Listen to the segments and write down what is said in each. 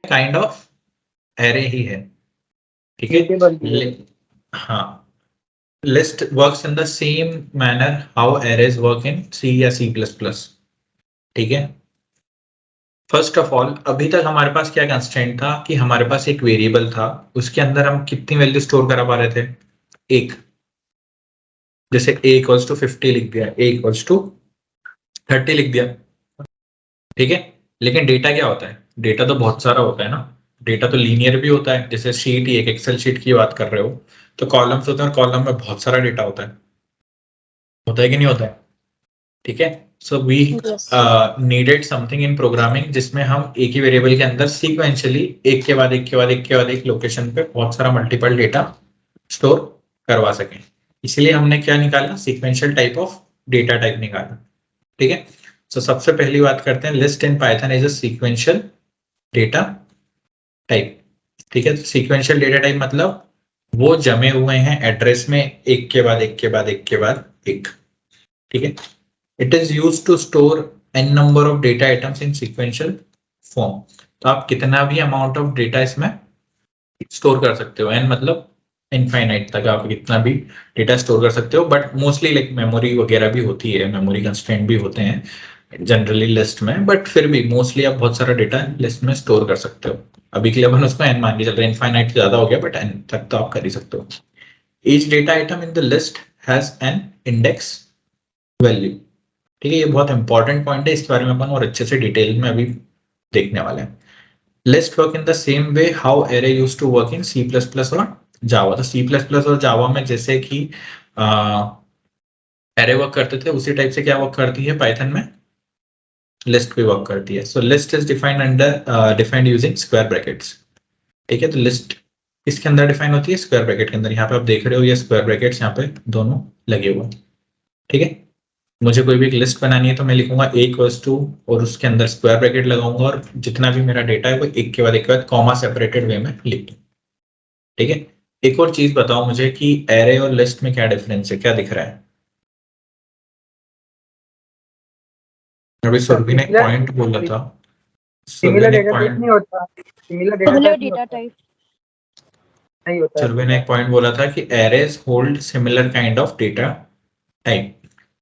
Kind of array ही है, ठीक है। हाँ, list works in the same manner how arrays work in C या C++, ठीक है। फर्स्ट ऑफ ऑल, अभी तक हमारे पास क्या कंस्ट्रेंट था कि हमारे पास एक वेरिएबल था, उसके अंदर हम कितनी वैल्यू स्टोर करा पा रहे थे, एक। जैसे a इक्वल्स टू 50 लिख दिया, a इक्वल्स टू 30 लिख दिया, ठीक है। लेकिन डेटा क्या होता है, डेटा तो बहुत सारा होता है ना, डेटा तो लीनियर भी होता है। जैसे शीट ही एक एक्सेल शीट की बात कर रहे हो तो कॉलम्स होते हैं और कॉलम में बहुत सारा डेटा होता है कि नहीं होता है, ठीक है। So we needed something in programming जिसमें हम एक ही वेरिएबल के अंदर सीक्वेंशियली एक के बाद एक के बाद एक के बाद एक लोकेशन पे बहुत सारा मल्टीपल डेटा स्टोर करवा सकें। इसलिए हमने क्या निकाला, sequential type of data type निकाला, ठीक है। तो सबसे पहली बात करते हैं, list in Python is a sequential data type, ठीक है। सीक्वेंशियल डेटा टाइप मतलब वो जमे हुए हैं एड्रेस में एक के बाद एक के बाद एक के बाद एक, ठीक है। It is used to store n number of data items in sequential form. तो आप कितना भी अमाउंट ऑफ डेटा इसमें स्टोर कर सकते हो, n मतलब इनफाइनाइट तक आप कितना भी डेटा स्टोर कर सकते हो, बट मोस्टली लाइक मेमोरी वगैरह भी होती है, मेमोरी कंस्ट्रेंट भी होते हैं जनरली लिस्ट में, बट फिर भी मोस्टली आप बहुत सारा डेटा लिस्ट में स्टोर कर सकते हो। अभी के लिए अपन उसको n मान के चल रहे हैं, इनफाइनाइट ज्यादा हो गया बट n तक तो आप कर ही सकते हो। Each data item in the list has an index value, ठीक है। ये बहुत इंपॉर्टेंट पॉइंट है, इसके बारे में अपन और अच्छे से डिटेल में अभी देखने वाले हैं। List work in the same way how array used to work in C++ और जावा। तो C++ और जावा में जैसे कि एरे वर्क करते थे उसी टाइप से क्या वर्क करती है पाइथन में, लिस्ट भी वर्क करती है। So list is defined using square brackets, ठीक है। तो लिस्ट इसके अंदर डिफाइन होती है स्क्वायर ब्रैकेट के अंदर। यहाँ पे आप देख रहे हो ये स्क्वायर ब्रैकेट्स यहाँ पे दोनों लगे हुए, ठीक है। मुझे कोई भी एक लिस्ट बनानी है तो मैं लिखूंगा a इक्वल्स टू और उसके अंदर स्क्वायर ब्रैकेट लगाऊंगा और जितना भी मेरा डेटा है वो एक के बाद कॉमा सेपरेटेड वे में लिख दूं, ठीक है। एक और चीज बताओ मुझे कि एरे और लिस्ट में क्या डिफरेंस है, क्या दिख रहा है। अभी सुरभि ने एक पॉइंट बोला था, सुरभि ने एक पॉइंट नहीं होता, सिमिलर डेटा टाइप नहीं होता। सुरभि ने एक पॉइंट बोला था कि arrays hold similar kind of data type.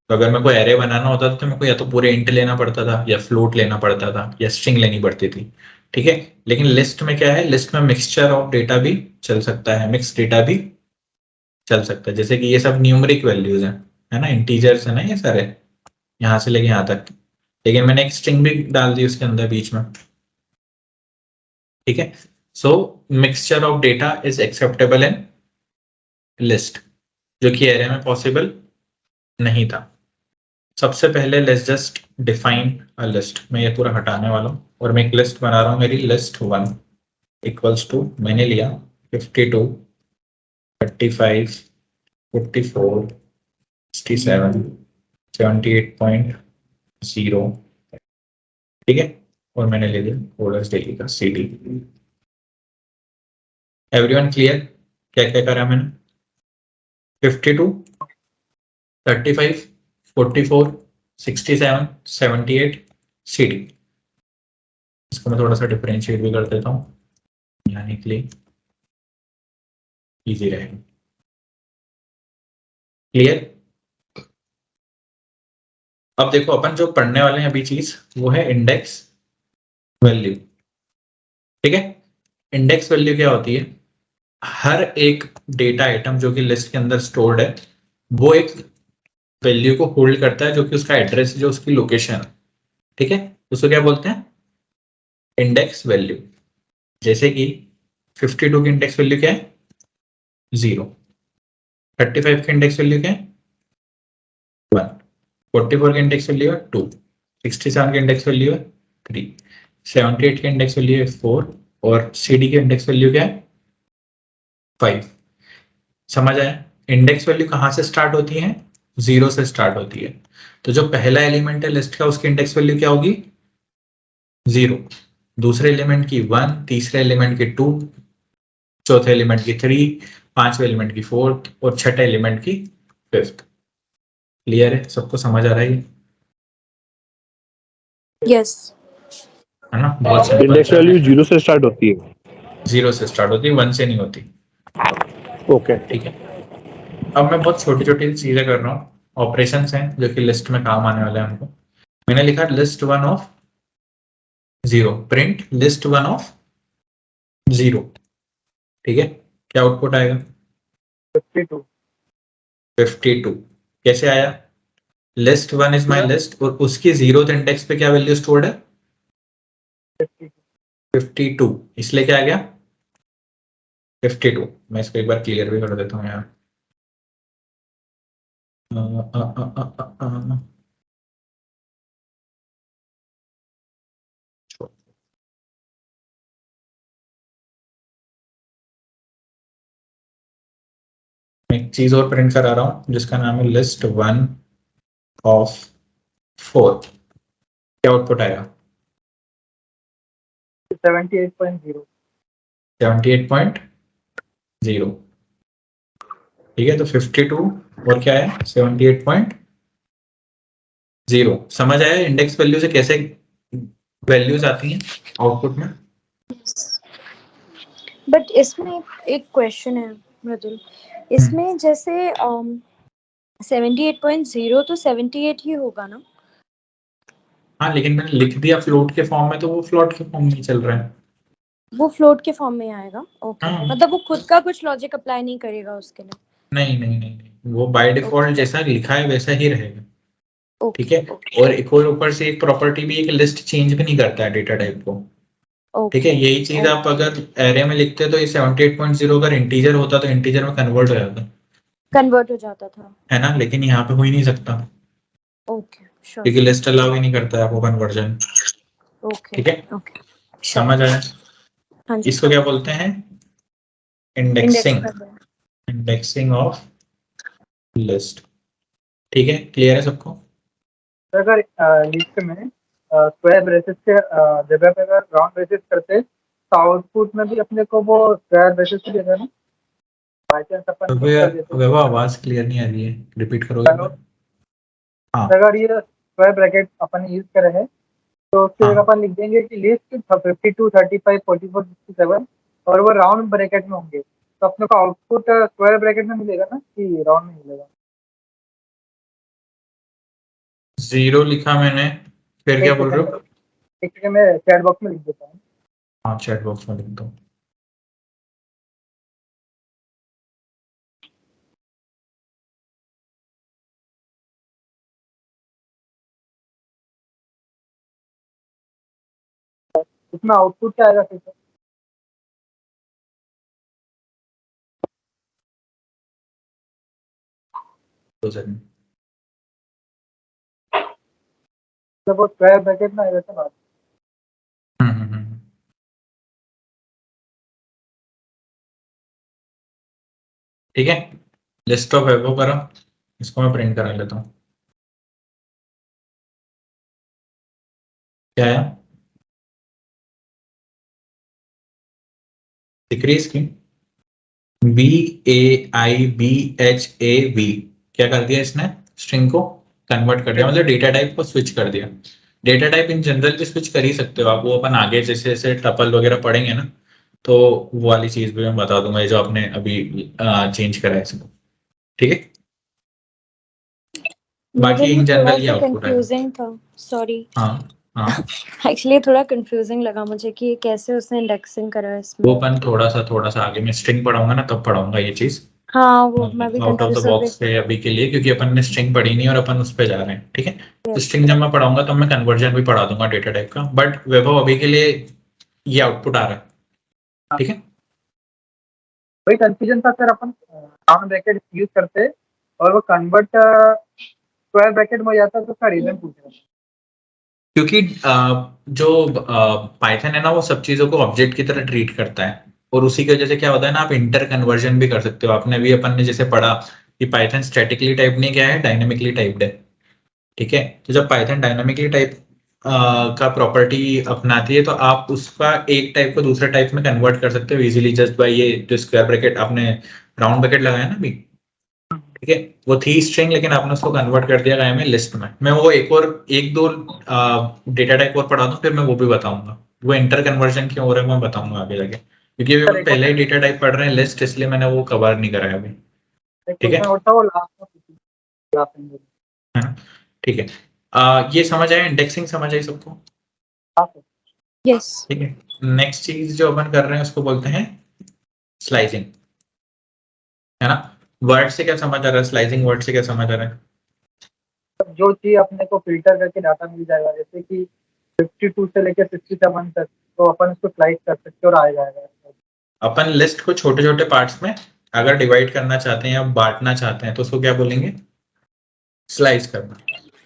तो अगर मेरे को एरे बनाना होता था तो मेरे को या तो पूरे इंट लेना पड़ता था या फ्लोट लेना पड़ता था या स्ट्रिंग लेनी पड़ती थी, ठीक है। लेकिन लिस्ट में क्या है, लिस्ट में मिक्सचर ऑफ डेटा भी चल सकता है, मिक्स डेटा भी चल सकता है। जैसे कि ये सब न्यूमेरिक वैल्यूज हैं, है ना, इंटीजर्स है ना ये सारे, यहाँ से लेके यहाँ तक। लेकिन मैंने एक स्ट्रिंग भी डाल दी उसके अंदर बीच में, ठीक है। So mixture of data is acceptable in list, जो कि एरे में पॉसिबल नहीं था। सबसे पहले let's just define a list. मैं ये पूरा हटाने वाला हूँ और मैं एक लिस्ट बना रहा हूँ, मेरी लिस्ट 1 इक्वल्स टू, मैंने लिया 52 35 44 67 78.0, ठीक है। और मैंने ले लिया कोडर्स डेली का CD। एवरीवन क्लियर क्या क्या करा मैंने, 52 35 44 67 78 CD। इसको मैं थोड़ा सा डिफरेंशिएट भी कर देता हूँ यानी के लिए इजी रहेगा। क्लियर। अब देखो अपन जो पढ़ने वाले हैं अभी चीज वो है इंडेक्स वैल्यू, ठीक है। इंडेक्स वैल्यू क्या होती है, हर एक डेटा आइटम जो कि लिस्ट के अंदर स्टोर्ड है वो एक वैल्यू को होल्ड करता है जो कि उसका एड्रेस जो उसकी लोकेशन है, ठीक है। उसको क्या बोलते हैं, इंडेक्स वैल्यू। जैसे कि 52 की इंडेक्स वैल्यू क्या है, 0। 35 की इंडेक्स वैल्यू क्या है, 1। 44 की इंडेक्स वैल्यू है 2। 67 की इंडेक्स वैल्यू है 3। 78 की इंडेक्स वैल्यू है 4 और CD की इंडेक्स वैल्यू क्या है 5। समझ आया। इंडेक्स वैल्यू कहां से स्टार्ट होती है, 0 से स्टार्ट होती है। तो जो पहला एलिमेंट है लिस्ट का उसकी इंडेक्स वैल्यू क्या होगी 0, दूसरे एलिमेंट की 1, तीसरे एलिमेंट की 2, चौथे एलिमेंट की 3, पांचवें एलिमेंट की 4th और छठे एलिमेंट की 5th। क्लियर है, सबको समझ आ रहा है। यस। है ना, बहुत सिंपल इंडेक्स सा वैल्यू है। 0 से स्टार्ट होती है। 0 से स्टार्ट होती है, 1 से नहीं होती। ओके, ठीक है, अब मैं बहुत छोटी छोटी चीजें कर रहा हूँ, ऑपरेशंस हैं जो कि लिस्ट में काम आने वाले हैं हमको। मैंने लिखा list 1 of 0, print list 1 of 0। ठीक है, क्या आउटपुट आएगा? 52। 52 कैसे आया? लिस्ट 1 इज माई लिस्ट और उसकी 0th इंडेक्स पे क्या वैल्यू स्टोर्ड है? 52, इसलिए क्या आ गया? 52। मैं इसको एक बार क्लियर भी कर देता हूँ यार। एक चीज और प्रिंट करा रहा हूँ जिसका नाम है लिस्ट 1 ऑफ 4। क्या आउटपुट आएगा? 78.0। 78.0। ठीक है, तो 52 और क्या है 78.0। समझ आया इंडेक्स वैल्यू से कैसे वैल्यूज आती हैं आउटपुट में? बट इसमें एक क्वेश्चन है मृदुल, इसमें जैसे 78.0 तो 78 ही होगा ना? हाँ, लेकिन मैंने लिख दिया फ्लोट के फॉर्म में, तो वो फ्लोट के फॉर्म में चल रहा है। वो फ्लोट के फॉर्म में आएगा। ओके, हाँ। मतलब वो खुद का कुछ लॉजिक अप्लाई नहीं करेगा उसके लिए? नहीं नहीं नहीं नहीं, वो बाय डिफॉल्ट जैसा लिखा है वैसा ही रहेगा। ओके, ठीक है, और एक और ऊपर से एक प्रॉपर्टी भी, एक लिस्ट चेंज भी नहीं करता है डेटा टाइप को। ठीक है, यही चीज आप अगर एरे में लिखते तो ये 78.0 अगर इंटीजर होता तो इंटीजर में कन्वर्ट हो जाता, कन्वर्ट हो जाता था, है ना, लेकिन यहाँ पे हो ही नहीं सकता ओके श्योर, क्योंकि लिस्ट अलाउ ही नहीं करता है आपको कन्वर्जन। ओके ठीक है, ओके समझ आया? हाँ जी, इसको क्या बोलते हैं? इंडेक्सिंग। Indexing of list. ठीक है, क्लियर है सबको? तो अगर लिस्ट में स्क्वायर ब्रेसेस के जगह पे अगर राउंड ब्रेसेस करते तो आउटपुट में भी अपने को वो स्क्वायर ब्रेसेस ही देगा ना, बाई चांस अपन कुछ कर देते वैभव आवाज क्लियर नहीं आ रही है, रिपीट करोगे एक तो। बार? हाँ अगर ये स्क्वायर ब्रैकेट अपन यूज कर रहे हैं तो उसकी जगह हाँ, अपन लिख देंगे कि लिस्ट 52, 35, 44, 67 और वो राउंड ब्रैकेट में होंगे, तो अपने को आउटपुट स्क्वायर ब्रैकेट में मिलेगा ना कि राउंड में मिलेगा? 0 लिखा मैंने, फिर क्या एक बोल रहे हो? सेकंड, एक सेकंड मैं चैट बॉक्स में लिख देता हूँ। हाँ, चैट बॉक्स में लिख दो। इसमें आउटपुट क्या आएगा फिर से? दो सेकंड। मतलब वो स्क्वायर ब्रैकेट में आएगा सब बात। हम्म। ठीक है, लिस्ट ऑफ वैभव करो, इसको मैं प्रिंट करा लेता हूँ। क्या है? डिक्रीज की BAIBHAV क्या कर दिया इसने? स्ट्रिंग को कन्वर्ट कर दिया, मतलब डेटा टाइप को स्विच कर दिया। डेटा टाइप इन जनरल भी स्विच कर ही सकते हो आप, वो अपन आगे जैसे जैसे टपल वगैरह पढ़ेंगे ना, तो वो वाली चीज भी मैं बता दूंगा, ये जो आपने अभी चेंज करा है इसको। ठीक है, बाकी इन जनरल ये आउटपुट है। कंफ्यूजिंग था, सॉरी। हाँ हाँ, एक्चुअली थोड़ा कंफ्यूजिंग लगा मुझे कि कैसे उसने इंडेक्सिंग करा इसमें। वो अपन थोड़ा सा आगे मैं स्ट्रिंग पढ़ाऊंगा ना तब पढ़ाऊंगा ये चीज। हाँ, वो मैं भी आउट ऑफ द कंफ्यूज हो बॉक्स है अभी के लिए, क्योंकि अपन ने स्ट्रिंग पढ़ी नहीं और अपन उस पर जा रहे हैं। ठीक है, तो स्ट्रिंग जब मैं पढ़ाऊंगा तो मैं कन्वर्जन भी पढ़ा दूंगा डेटा टाइप का, बट वैभव अभी के लिए ये आउटपुट आ रहा है। ठीक है, वही कंफ्यूजन था सर, अपन राउंड ब्रैकेट यूज करते और वो कन्वर्ट स्क्वायर ब्रैकेट में हो जाता तो उसका रीजन पूछ रहा हूँ। क्योंकि जो पाइथन है ना, वो सब चीजों को ऑब्जेक्ट की तरह ट्रीट करता है, और उसी की वजह से क्या होता है ना, आप इंटर कन्वर्जन भी कर सकते हो। आपने भी अपन ने जैसे पढ़ा कि पाइथन स्टैटिकली टाइप नहीं, क्या है, डायनेमिकली टाइप्ड है। ठीक है, तो जब पाइथन डायनामिकली टाइप का प्रॉपर्टी अपनाती है तो आप उसका एक टाइप को दूसरे टाइप में कन्वर्ट कर सकते हो इजीली, जस्ट बाय ये जो स्क्वायर ब्रैकेट आपने राउंड ब्रैकेट लगाया ना अभी। ठीक है, वो थी स्ट्रिंग लेकिन आपने उसको कन्वर्ट कर दिया गया में लिस्ट में। मैं वो एक दो डेटा टाइप और पढ़ा दूं, फिर मैं वो भी बताऊंगा वो इंटर कन्वर्जन क्यों हो रहा है, मैं बताऊंगा आगे जाके, क्योंकि अभी हम पहले ही डेटा टाइप पढ़ रहे हैं लिस्ट, इसलिए मैंने वो कवर नहीं करा है अभी। ठीक है, होता वो लास्ट में है ना? ठीक है, ये समझ आया, इंडेक्सिंग समझ आई सबको? यस। ठीक है, नेक्स्ट चीज जो अपन कर रहे हैं उसको बोलते हैं स्लाइसिंग, है ना? वर्ड से क्या समझ आ रहा है, स्लाइसिंग वर्ड से क्या समझ आ रहा है? जो चीज अपने को फिल्टर करके डाटा मिल जाएगा, जैसे कि 52 से लेके 67 तक, तो अपन उसको स्लाइड कर सकते और आ जाएगा। अपन लिस्ट को छोटे छोटे पार्ट्स में अगर डिवाइड करना चाहते हैं या बांटना चाहते हैं तो उसको क्या बोलेंगे? स्लाइस करना।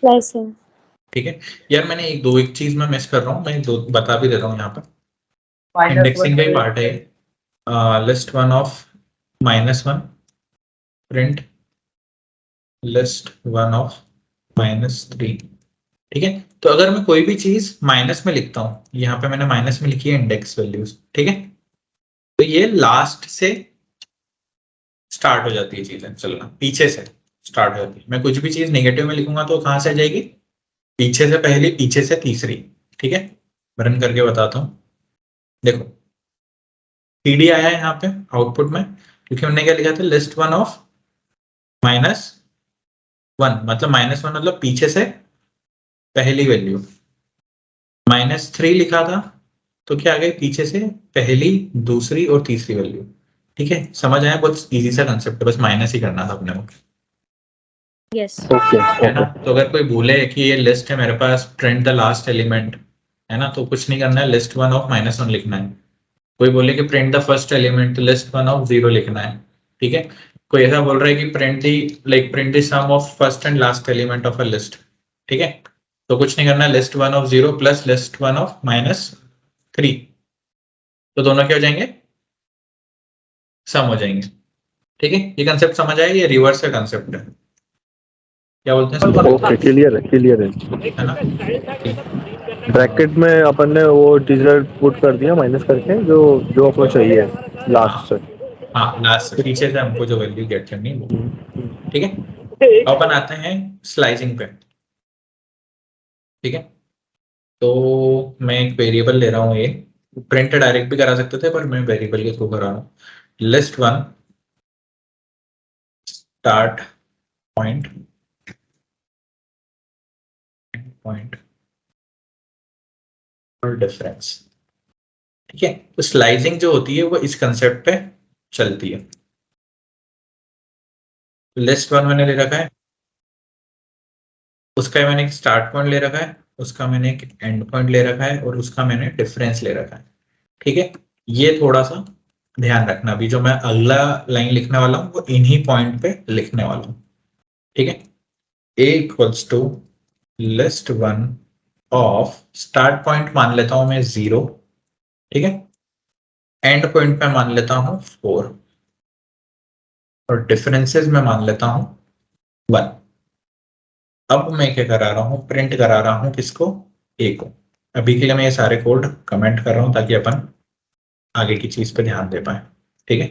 स्लाइसिंग। ठीक है यार, मैंने एक चीज मैं मिस कर रहा हूँ, मैं दो बता भी दे रहा हूँ यहाँ पर। -1 इंडेक्सिंग का ही पार्ट है, list one of -1 print list one of -3। ठीक है, तो अगर मैं कोई भी चीज माइनस में लिखता हूँ, यहाँ पे मैंने माइनस में लिखी है इंडेक्स वैल्यूज, ठीक है, तो ये लास्ट से स्टार्ट हो जाती है चीजें चलना, पीछे से स्टार्ट हो जाती है। मैं कुछ भी चीज नेगेटिव में लिखूंगा तो कहां से आ जाएगी? पीछे से पहली, पीछे से तीसरी। ठीक है, रन करके बताता हूँ। देखो पीडी आया है यहाँ पे आउटपुट में, क्योंकि हमने क्या लिखा था, लिस्ट वन ऑफ -1, मतलब -1 मतलब पीछे से पहली वैल्यू। -3 लिखा था तो क्या आ गई? पीछे से पहली, दूसरी और तीसरी वैल्यू। ठीक है, समझ आया? बहुत इजी सा कंसेप्ट है, बस माइनस ही करना था अपने को, यस। ओके है ना? ओके तो अगर कोई बोले कि ये लिस्ट है मेरे पास, प्रिंट द लास्ट एलिमेंट, है ना, तो कुछ नहीं करना है, लिस्ट वन ऑफ -1 लिखना है। कोई बोले कि प्रिंट द फर्स्ट एलिमेंट, तो लिस्ट वन ऑफ 0 लिखना है। ठीक है, कोई ऐसा बोल रहा है कि print the sum of first and last element of a list. ठीक है, तो कुछ नहीं करना है, list one of 0 plus list one of -3, तो दोनों क्या हो जाएंगे? सम हो जाएंगे। ठीक है, ये कंसेप्ट समझ आया? ये रिवर्स का कंसेप्ट है, क्या बोलते हैं इसको? ओके, क्लियर है है ना? ठीक। ब्रैकेट में अपन ने वो डिजिट पुट कर दिया माइनस करके, जो जो आपको चाहिए लास्ट से। हाँ, लास्ट से पीछे से हमको जो वैल्यू गेट करनी है वो। ठीक है, अब अपन आते हैं स्लाइसिंग पे। ठीक है, तो मैं एक वेरिएबल ले रहा हूँ, ये प्रिंट डायरेक्ट भी करा सकते थे पर मैं वेरिएबल के थ्रू करा रहा हूँ। लिस्ट वन स्टार्ट पॉइंट और डिफरेंस। ठीक है, तो स्लाइसिंग जो होती है वो इस कंसेप्ट पे चलती है। लिस्ट वन मैंने ले रखा है, उसका मैंने एक स्टार्ट पॉइंट ले रखा है, उसका मैंने एक एंड पॉइंट ले रखा है और उसका मैंने डिफरेंस ले रखा है। ठीक है, ये थोड़ा सा ध्यान रखना, अभी जो मैं अगला लाइन लिखने वाला हूं वो इन्हीं पॉइंट पे लिखने वाला हूं। ठीक है, a equals to list one of, start point मान लेता हूं मैं 0, ठीक है, एंड पॉइंट पे मान लेता हूं 4 और डिफरेंसेस में मान लेता हूं 1। अब मैं क्या करा रहा हूं, प्रिंट करा रहा हूं किसको? a को। अभी के लिए मैं ये सारे कोड कमेंट कर रहा हूं ताकि अपन आगे की चीज पे ध्यान दे पाए। ठीक है,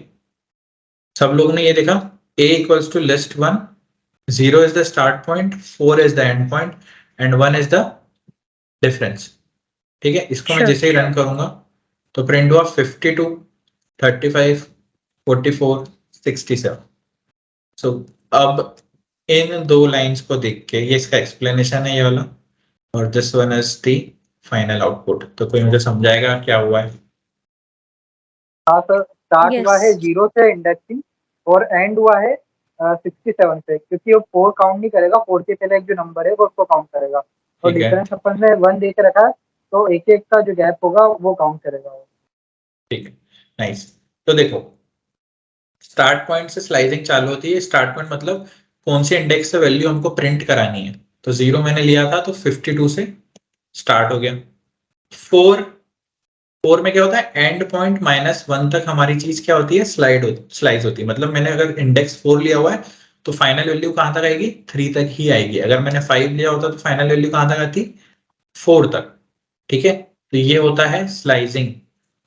सब लोग ने ये देखा, a equals to list one, 0 is the start point, 4 is the end point and 1 is the difference। ठीक है, इसको मैं जैसे ही रन करूंगा तो प्रिंट हुआ 52, 35, 44, 67। सो अब इन दो लाइंस को देख के, ये इसका एक्सप्लेनेशन है ये वाला, और this one is the final output. तो कोई मुझे समझाएगा क्या हुआ है? हाँ सर, स्टार्ट Yes. हुआ है 0 से इंडेक्सिंग और एंड हुआ है 67 से, क्योंकि वो 4 काउंट नहीं करेगा, 4 के पहले एक जो नंबर है वो उसको काउंट करेगा, और ठीक है, डिफरेंस अपन ने 1 दे के रखा है, तो एक एक का जो गैप होगा वो काउंट करेगा वो। ठीक है, नाइस। तो देखो, स्टार्ट पॉइंट से स्लाइसिंग चालू होती है। स्टार्ट पॉइंट मतलब कौन से इंडेक्स से वैल्यू हमको प्रिंट करानी है, तो 0 मैंने लिया था तो 52 से स्टार्ट हो गया। 4 में क्या होता है, एंड पॉइंट -1 तक हमारी चीज क्या होती है, स्लाइस होती है। मतलब मैंने अगर इंडेक्स 4 लिया हुआ है तो फाइनल वैल्यू कहां तक आएगी? 3 तक ही आएगी। अगर मैंने 5 लिया होता तो फाइनल वैल्यू कहां तक आती? 4 तक। ठीक है, तो ये होता है slicing,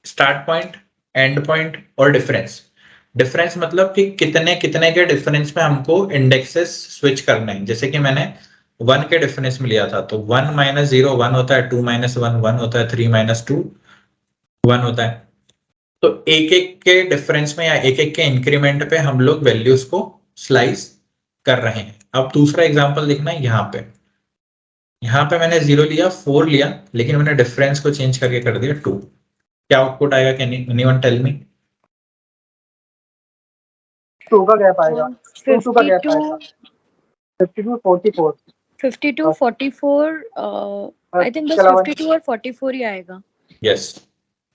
start point, end point और डिफरेंस। डिफरेंस मतलब कि कितने कितने के डिफरेंस में हमको इंडेक्सेस स्विच करने हैं। जैसे कि मैंने 1 के डिफरेंस में लिया था, तो 1 - 0 1 होता है, 2 - 1 1 होता है, 3 - 2 1 होता है। तो एक एक के डिफरेंस में या एक एक के इंक्रीमेंट पे हम लोग वैल्यूज को स्लाइस कर रहे हैं। अब दूसरा एग्जांपल देखना है, यहाँ पे मैंने 0 लिया, 4 लिया, लेकिन मैंने डिफरेंस को चेंज करके कर दिया 2। क्या आउटपुट आएगा? Can anyone tell me? 2 का गैप आएगा, 2 का गैप 52 आएगा, 52 44। 52 44 आई थिंक बस 52 और 44 ही आएगा। Yes,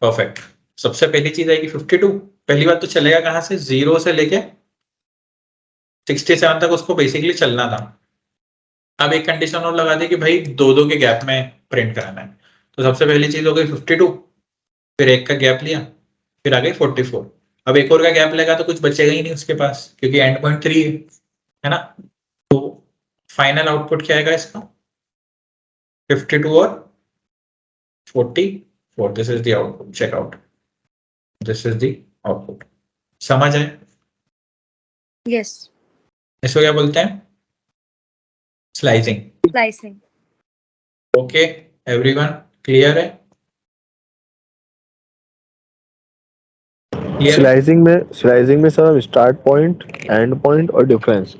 perfect. सबसे पहली चीज आएगी 52। पहली बात तो चलेगा कहां से? 0 से लेके 67 तक उसको बेसिकली चलना था। अब एक कंडीशन और लगा दी कि भाई 2 के गैप में प्रिंट कराना है। तो सबसे पहली चीज हो गई 52, फिर एक का गैप लिया, फिर आ गई 44। अब एक और का गैप लेगा तो कुछ बचेगा ही नहीं उसके पास, क्योंकि एंड पॉइंट 3 है ना। तो फाइनल आउटपुट क्या आएगा इसका? 52 और 44। This is the output, check out, this is the output. समझ आए? यस, इसको क्या बोलते हैं? Slicing. Slicing. Okay, everyone clear है? क्लियर है? स्लाइसिंग में सर हम स्टार्ट पॉइंट, एंड पॉइंट और डिफरेंस,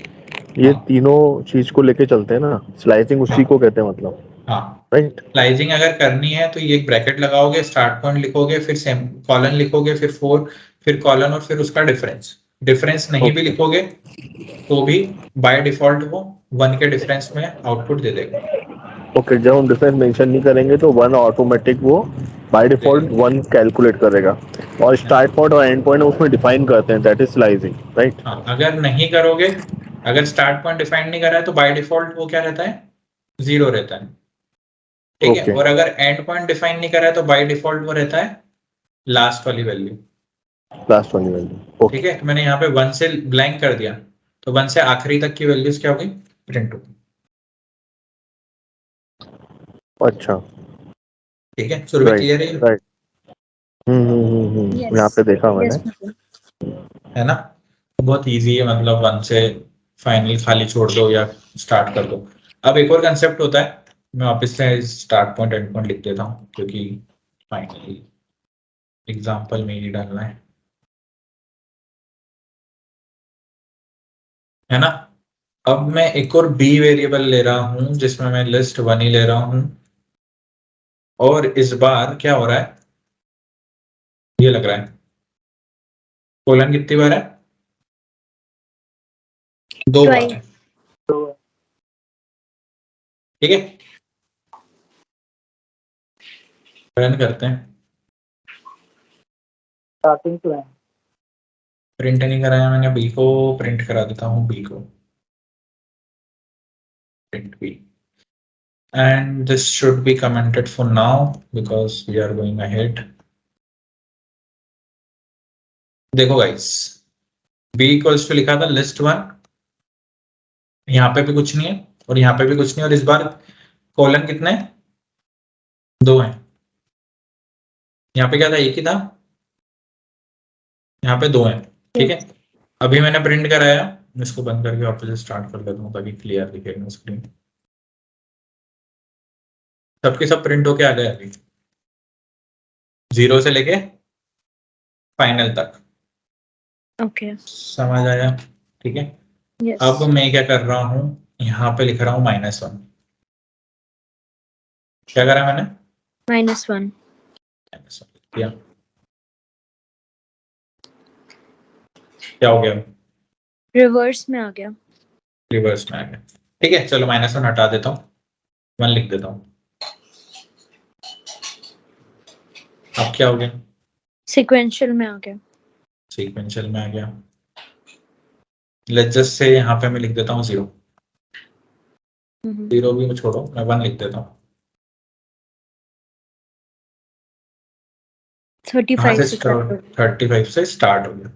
ये हाँ। तीनों चीज को लेके चलते हैं ना। स्लाइसिंग उसी को कहते हैं, मतलब। हाँ, राइट। स्लाइसिंग अगर करनी है तो ये एक ब्रैकेट लगाओगे, स्टार्ट पॉइंट लिखोगे, फिर सेम कॉलन लिखोगे, फिर 4, फिर कॉलन और फिर उसका डिफरेंस नहीं भी लिखोगे तो भी बाय डिफॉल्ट वो 1 के डिफरेंस में आउटपुट दे देगा। ओके, जब हम डिफरेंस मेंशन नहीं करेंगे तो 1 ऑटोमेटिक वो बाय डिफॉल्ट 1 कैलकुलेट करेगा, और स्टार्ट पॉइंट और एंड पॉइंट उसमें डिफाइन करते हैं, दैट इज स्लाइसिंग, राइट। हाँ, अगर नहीं करोगे, अगर स्टार्ट पॉइंट डिफाइन नहीं करा है तो बाय डिफॉल्ट वो क्या रहता है? 0 रहता है, ठीक है। Okay. और अगर एंड पॉइंट डिफाइन नहीं करा है तो बाय डिफॉल्ट वो रहता है लास्ट वाली वैल्यू, लास्ट वाली वैल्यू। ठीक है। तो मैंने यहाँ पे 1 से ब्लैंक कर दिया, तो 1 से आखिरी तक की वैल्यूज क्या हो गई? प्रिंट हो गई, अच्छा, ठीक है। सुरभि क्लियर है? राइट। यहाँ पे देखा मैंने। है ना, बहुत इजी है, मतलब 1 से फाइनल खाली छोड़ दो या स्टार्ट कर दो। अब एक और कंसेप्ट होता है, मैं वापस से स्टार्ट पॉइंट एंड पॉइंट लिख देता हूँ क्योंकि फाइनली एग्जाम्पल में ही डालना है ना। अब मैं एक और बी वेरिएबल ले रहा हूं जिसमें मैं लिस्ट 1 ही ले रहा हूं, और इस बार क्या हो रहा है? ये लग रहा है कोलन कितनी बार है? 2 बार है, ठीक है। रन करते हैं। Starting to and. प्रिंट नहीं कराया मैंने, बी को प्रिंट करा देता हूँ, बी को print B, and this should be commented for now because we are going ahead. देखो गाइस, b इक्वल्स टू लिखा था लिस्ट 1, यहाँ पे भी कुछ नहीं है और यहाँ पे भी कुछ नहीं, और इस बार कॉलन कितने? 2 हैं। यहाँ पे क्या था? एक ही था, यहाँ पे 2 हैं, ठीक है। अभी मैंने प्रिंट कराया, इसको बंद करके वापस स्टार्ट कर लेता हूँ ताकि क्लियर दिखेगा स्क्रीन। सबके सब प्रिंट होके आ गए अभी, 0 से लेके फाइनल तक। ओके, समझ आया? ठीक है। यस। अब मैं क्या कर रहा हूँ, यहाँ पे लिख रहा हूँ -1। क्या करा मैंने? -1 किया, क्या हो गया? रिवर्स में आ गया। रिवर्स में आ गया, ठीक है। चलो -1 हटा देता हूँ, 1 लिख देता हूँ। अब क्या हो गया? सीक्वेंशियल में आ गया। सीक्वेंशियल में आ गया। लेट्स जस्ट से यहाँ पे मैं लिख देता हूँ 0। 0 भी मैं छोड़ो, मैं 1 लिख देता हूँ। 35 से स्टार्ट हो गया।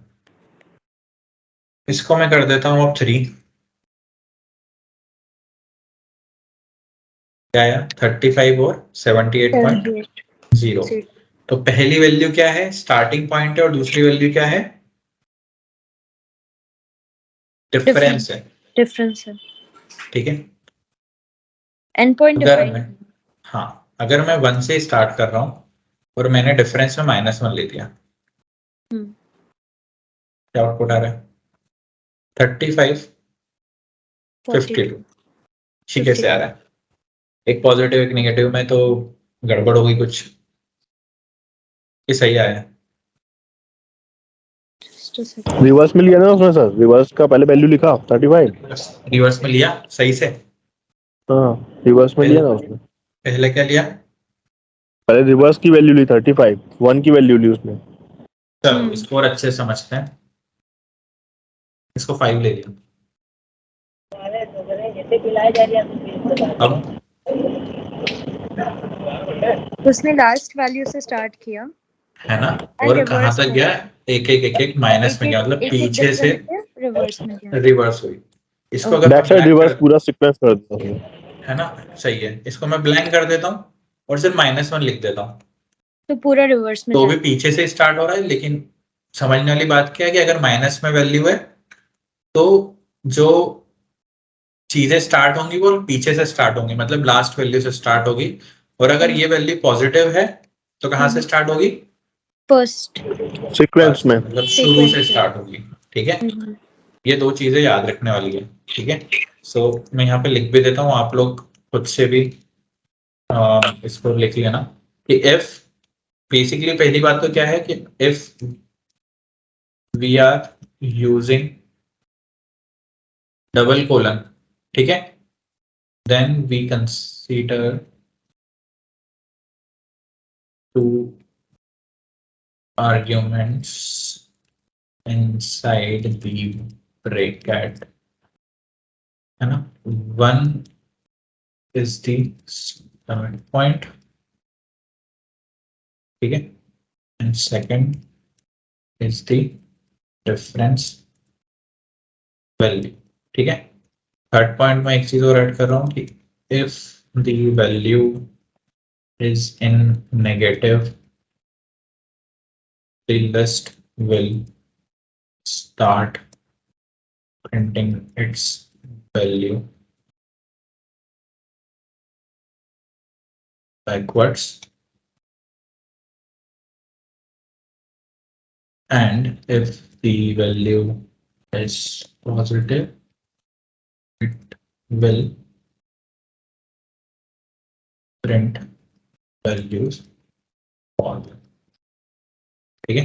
इसको मैं कर देता हूँ अब 3। क्या आया? 35 और 78.0। तो पहली वैल्यू क्या है? स्टार्टिंग पॉइंट है, और दूसरी वैल्यू क्या है? डिफरेंस है, डिफरेंस है, ठीक है। एंड पॉइंट अगर डिफाइन। मैं, हाँ, अगर मैं 1 से स्टार्ट कर रहा हूँ और मैंने डिफरेंस में -1 ले दिया, क्या आउटपुट आ रहा है? 35 52। ठीक कैसे आ रहा है? एक पॉजिटिव एक नेगेटिव में तो गड़बड़ हो गई कुछ, ये सही आया है। रिवर्स में लिया ना उसने सर, रिवर्स का पहले वैल्यू लिखा 35। रिवर्स में लिया सही से? हाँ, रिवर्स में लिया ना उसने। पहले क्या लिया? पहले रिवर्स की वैल्यू ली 35, 1 की वैल्यू ली उसने। चलो इसको और अच्छे से समझते हैं, इसको 5 ले लिया। अब उसने लास्ट वैल्यू से स्टार्ट किया, है ना, और कहाँ तक गया? एक एक माइनस में गया, मतलब पीछे से रिवर्स में गया। रिवर्स हुई। इसको अगर बैक मैं साइड ब्लैंक रिवर्स कर, पूरा सीक्वेंस कर दिया उसने। है ना, सही है, इसको मैं ब्लैंक कर देता हूँ और सिर्फ -1 लिख देता हूँ, तो पूरा रिवर्स में तो भी जाएगा। पीछे से स्टार्ट हो रहा है। लेकिन समझने वाली बात क्या है कि अगर माइनस में वैल्यू है तो जो चीजें स्टार्ट होंगी वो पीछे से स्टार्ट होंगी, मतलब लास्ट वैल्यू से स्टार्ट होगी। और अगर ये वैल्यू पॉजिटिव है तो कहाँ से स्टार्ट होगी? फर्स्ट सीक्वेंस में। मतलब शुरू से स्टार्ट होगी, ठीक है। ये दो चीजें याद रखने वाली है, ठीक है। सो मैं यहाँ पे लिख भी देता हूँ, आप लोग खुद से भी इसको लिख लेना कि इफ, बेसिकली पहली बात तो क्या है कि if we are using double colon, ठीक है, then we consider two arguments inside the bracket, है ना। 1 is the start point, ठीक है, and second is the difference value, ठीक है। थर्ड पॉइंट में एक चीज और ऐड कर रहा हूँ कि if the value is in negative, the list will start printing its value backwards, and if the value is positive, it will print values forward, ठीक है।